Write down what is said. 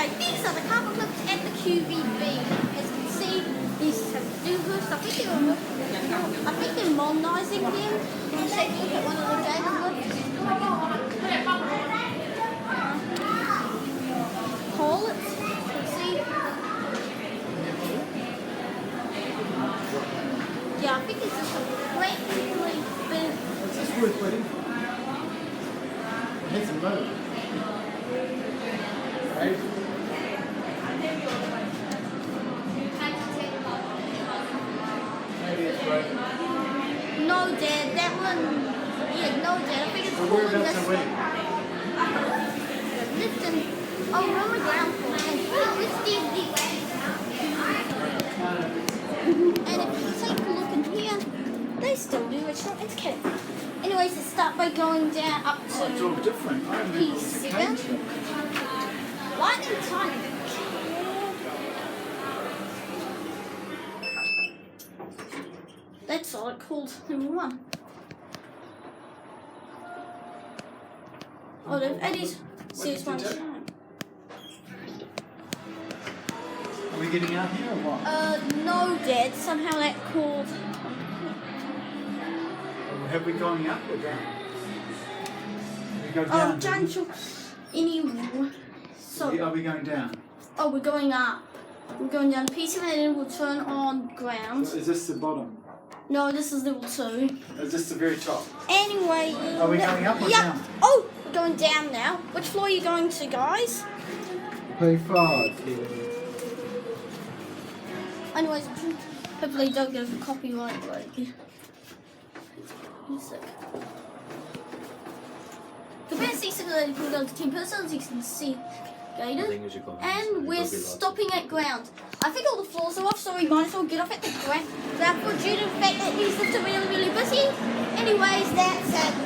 Okay, these are the carbon clips at the QVB. As you can see, these have Dewhurst. I think they're modernising them. You can take a look at one of the data clips. Collets. You can see. Yeah, I think it's just a practically big. What's this worth waiting for? It needs a move. Right? Maybe it's broken. No, Dad, that one. Yeah, no, Dad. I think it's So whereabouts this are we? Lifting. Oh, we're on the ground floor. And if you take a look in here, they still do. It's not. It's kidding. Anyways, let's start by going down up to Oh, it's all different. I remember when it P7. came to it. Lightning time. That's all it called number 1. Oh, the 80s series What 1 did you do? shine. Are we getting out here or what? No, Dad. Somehow that called. Have we gone up or down? We go down. Gentle. Anyway. So. Are we going down? Oh, we're going up. We're going down to P7 and then we'll turn on ground. So is this the bottom? No, this is level 2. Is this the very top? Anyway. Are we going up or Yep. down? Oh, we're going down now. Which floor are you going to, guys? P5. Anyways, hopefully don't get a copyright music. Capacity simulator can go to 10 persons, you can see gated. And we're stopping at ground. I think all the floors are off, so we might as well get off at the ground. Therefore, due to the fact that these lifts are really, really busy. Anyways, that's it.